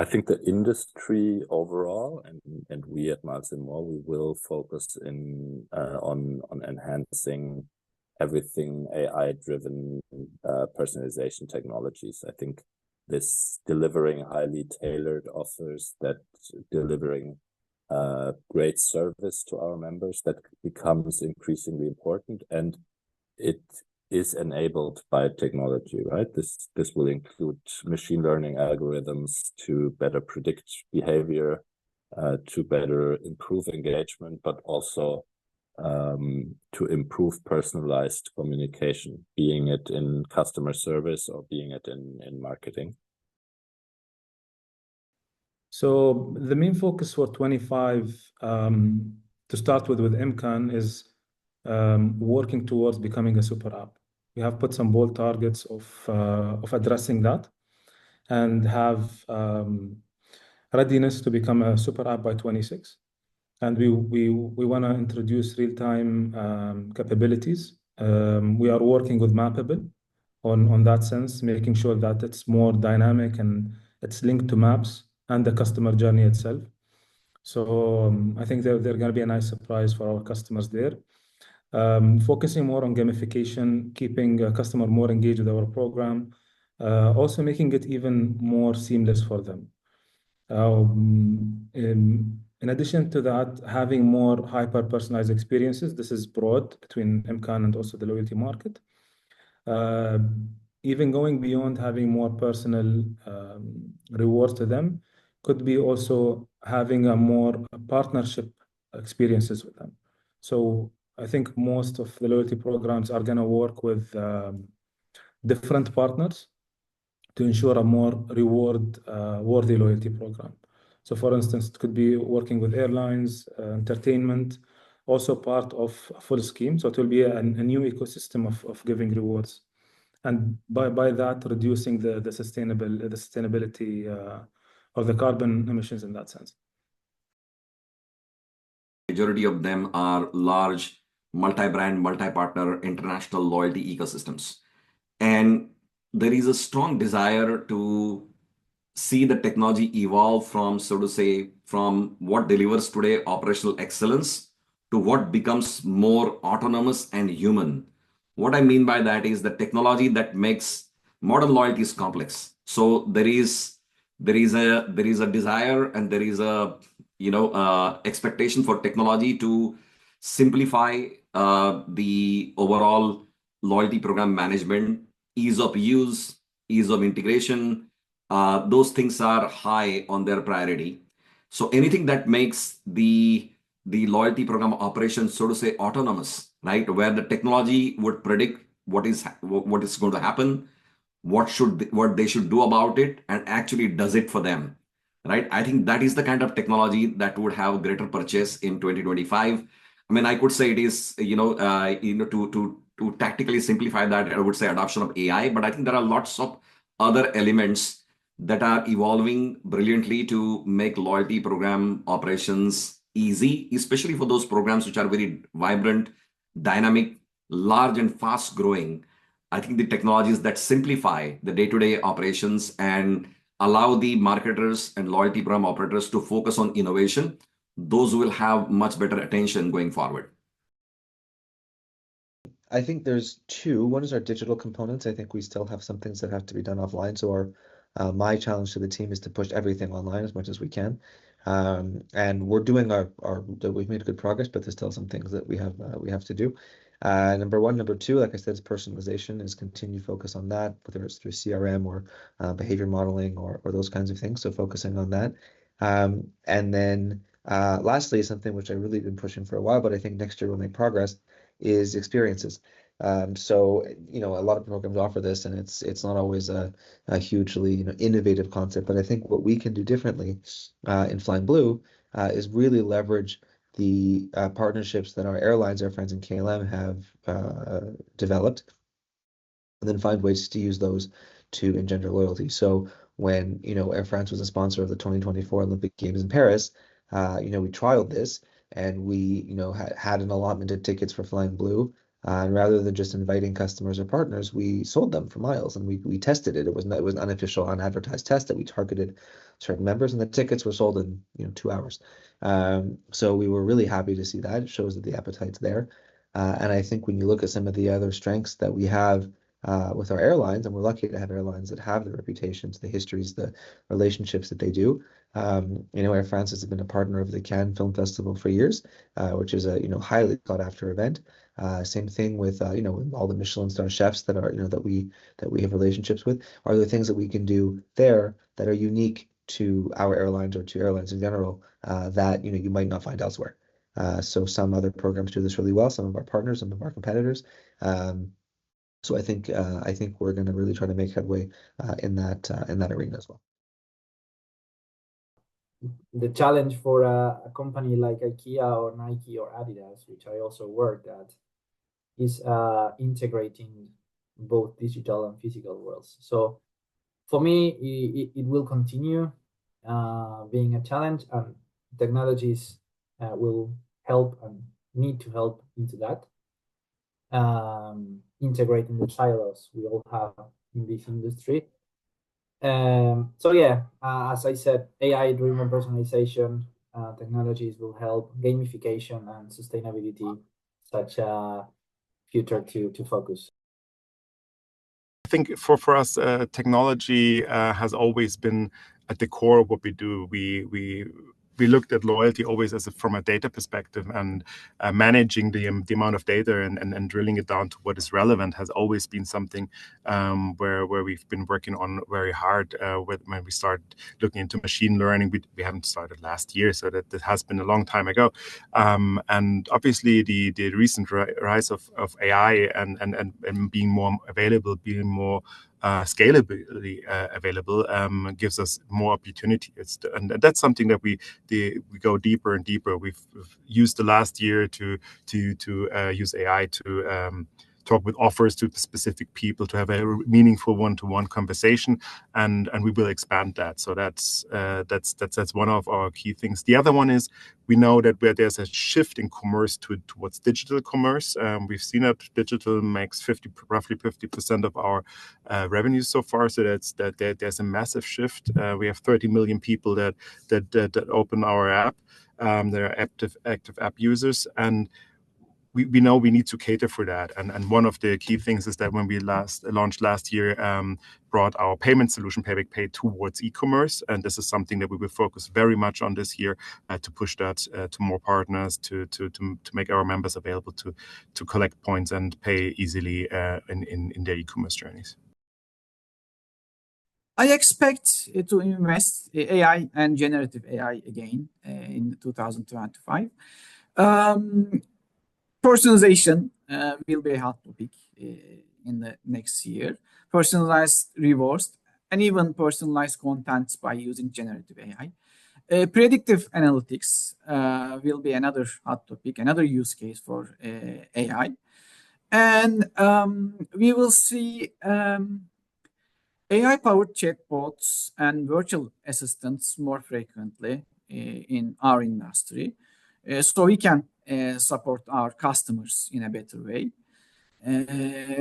I think the industry overall, and we at Miles and More, we will focus on enhancing everything AI-driven personalization technologies. I think this delivering highly tailored offers, that delivering great service to our members, that becomes increasingly important, and it is enabled by technology, right? This will include machine learning algorithms to better predict behavior, to better improve engagement, but also to improve personalized communication, being it in customer service or being it in marketing. So the main focus for 25, to start with EmCan, is working towards becoming a super app. We have put some bold targets of addressing that, and have readiness to become a super app by 26. And we want to introduce real-time capabilities. We are working with Mappable on that sense, making sure that it's more dynamic and it's linked to maps and the customer journey itself. So I think they're going to be a nice surprise for our customers there. Focusing more on gamification, keeping a customer more engaged with our program, also making it even more seamless for them. In addition to that, having more hyper-personalized experiences. This is broad between EmCan and also the loyalty market. Even going beyond having more personal rewards to them, could be also having a more partnership experiences with them. So I think most of the loyalty programs are going to work with different partners to ensure a more reward-worthy loyalty program. So for instance, it could be working with airlines, entertainment, also part of a full scheme. So it will be a new ecosystem of giving rewards. And by that, reducing the sustainability or the carbon emissions in that sense. Majority of them are large, multi-brand, multi-partner, international loyalty ecosystems. And there is a strong desire to see the technology evolve from, so to say, from what delivers today operational excellence to what becomes more autonomous and human. What I mean by that is the technology that makes modern loyalty is complex. So there is a desire, and there is a expectation for technology to simplify the overall loyalty program management, ease of use, ease of integration. Those things are high on their priority. So anything that makes the loyalty program operation, so to say, autonomous, right, where the technology would predict what is going to happen, what they should do about it, and actually does it for them, right? I think that is the kind of technology that would have greater purchase in 2025. I mean, I could say it is, to tactically simplify that, I would say adoption of AI, but I think there are lots of other elements that are evolving brilliantly to make loyalty program operations easy, especially for those programs which are very vibrant, dynamic, large, and fast growing. I think the technologies that simplify the day-to-day operations and allow the marketers and loyalty program operators to focus on innovation, those will have much better attention going forward. I think there's two. One is our digital components. I think we still have some things that have to be done offline. So my challenge to the team is to push everything online as much as we can. And we're doing we've made good progress, but there's still some things that we have to do. Number one. Number two, like I said, is personalization, is continued focus on that, whether it's through CRM or behavior modeling or those kinds of things. So focusing on that. And then lastly, something which I've really been pushing for a while, but I think next year we'll make progress, is experiences. So a lot of programs offer this, and it's not always a hugely innovative concept. But I think what we can do differently in Flying Blue is really leverage the partnerships that our airlines, our friends in KLM, have developed, and then find ways to use those to engender loyalty. So when Air France was a sponsor of the 2024 Olympic Games in Paris, we trialed this, and we had an allotment of tickets for Flying Blue And rather than just inviting customers or partners, we sold them for miles, and we tested it. It was an unofficial, unadvertised test that we targeted certain members, and the tickets were sold in 2 hours. So we were really happy to see that. It shows that the appetite's there. And I think when you look at some of the other strengths that we have with our airlines, and we're lucky to have airlines that have the reputations, the histories, the relationships that they do. Air France has been a partner of the Cannes Film Festival for years, which is a highly sought after event. Same thing with with all the Michelin star chefs that are that we have relationships with. Are there things that we can do there that are unique to our airlines or to airlines in general that you might not find elsewhere? So some other programs do this really well. Some of our partners, some of our competitors. So I think we're going to really try to make headway in that arena as well. The challenge for a company like Ikea or Nike or Adidas, which I also worked at, is integrating both digital and physical worlds. So for me, it will continue being a challenge, and technologies will help and need to help into that, integrating the silos we all have in this industry. So yeah, as I said, AI-driven personalization technologies will help gamification and sustainability, such a future to focus. I think for us, technology has always been at the core of what we do. We looked at loyalty always from a data perspective, and managing the amount of data and drilling it down to what is relevant has always been something where we've been working on very hard. When we started looking into machine learning, we haven't started last year, so that has been a long time ago. And obviously the recent rise of AI and being more available, being more scalably available, gives us more opportunities, and that's something that we go deeper and deeper. We've used the last year to use AI to talk with offers to specific people, to have a meaningful one-to-one conversation, and we will expand that. So that's one of our key things. The other one is, we know that where there's a shift in commerce towards digital commerce, we've seen that digital makes roughly 50% of our revenues so far. So there's a massive shift. We have 30 million people that open our app. They're active app users, and we know we need to cater for that. And one of the key things is that when we launched last year, brought our payment solution, PAYBACK Pay, towards e-commerce. And this is something that we will focus very much on this year, to push that to more partners, to make our members available to collect points and pay easily in their e-commerce journeys. I expect to invest in AI and generative AI again in 2025. Personalization will be a hot topic in the next year. Personalized rewards and even personalized content by using generative AI. Predictive analytics will be another hot topic, another use case for AI. And we will see AI-powered chatbots and virtual assistants more frequently in our industry, so we can support our customers in a better way.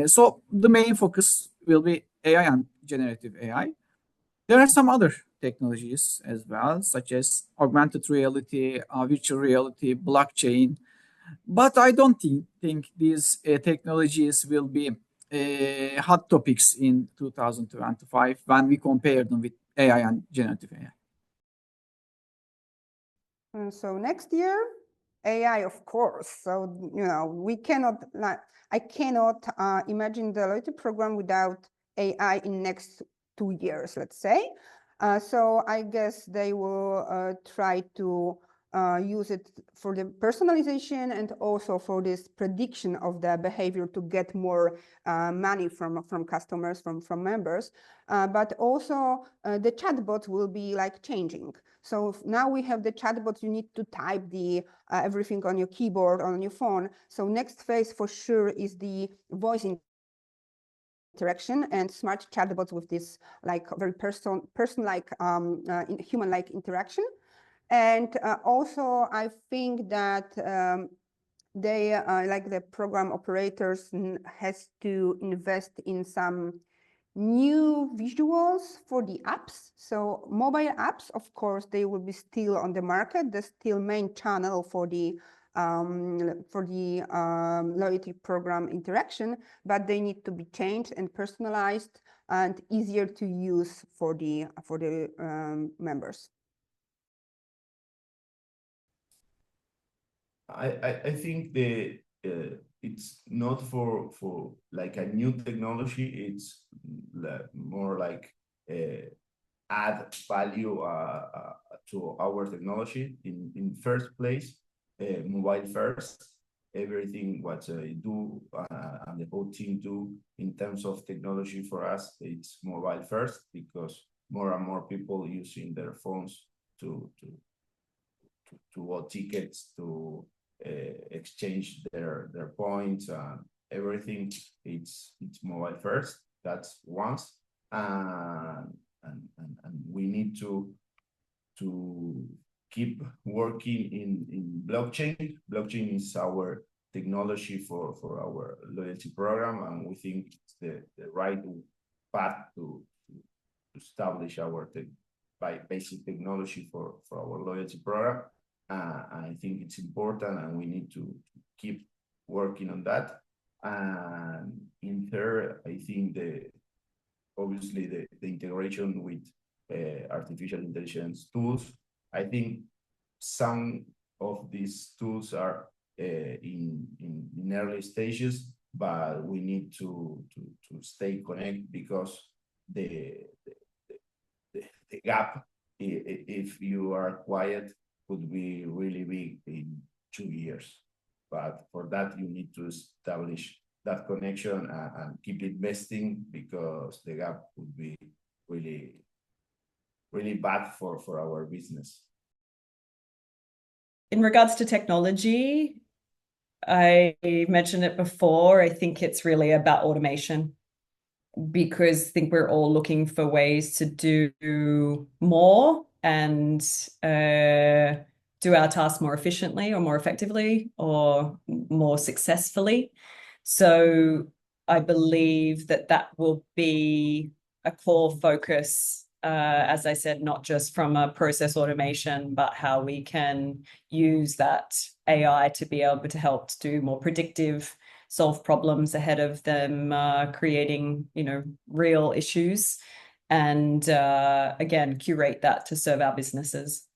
So the main focus will be AI and generative AI. There are some other technologies as well, such as augmented reality, virtual reality, blockchain. But I don't think these technologies will be hot topics in 2025 when we compare them with AI and generative AI. And so next year, AI, of course. So I cannot imagine the loyalty program without AI in next 2 years, let's say. So I guess they will try to use it for the personalization and also for this prediction of the behavior to get more money from customers, from members. But also the chatbots will be like changing. So now we have the chatbots, you need to type everything on your keyboard, on your phone. So next phase for sure is the voice interaction and smart chatbots with this like very person-like, human-like interaction. And also I think that they like the program operators has to invest in some new visuals for the apps. So mobile apps, of course, they will be still on the market. They're still main channel for the loyalty program interaction, but they need to be changed and personalized and easier to use for the members. I think it's not for like a new technology. It's more like add value to our technology in first place, mobile first. Everything what I do and the whole team do in terms of technology for us, it's mobile first, because more and more people using their phones to tickets, to exchange their points and everything. It's mobile first. That's once, and we need to keep working in blockchain. Blockchain is our technology for our loyalty program, and we think it's the right path to establish our basic technology for our loyalty program. I think it's important, and we need to keep working on that. And in third, I think obviously the integration with artificial intelligence tools. I think some of these tools are in early stages, but we need to stay connected, because the gap, if you are quiet, could be really big in 2 years. But for that, you need to establish that connection and keep investing, because the gap would be really, really bad for our business. In regards to technology, I mentioned it before, I think it's really about automation, because I think we're all looking for ways to do more and do our tasks more efficiently or more effectively or more successfully. So I believe that will be a core focus, as I said, not just from a process automation, but how we can use that AI to be able to help to do more predictive, solve problems ahead of them creating, real issues, and again, curate that to serve our businesses.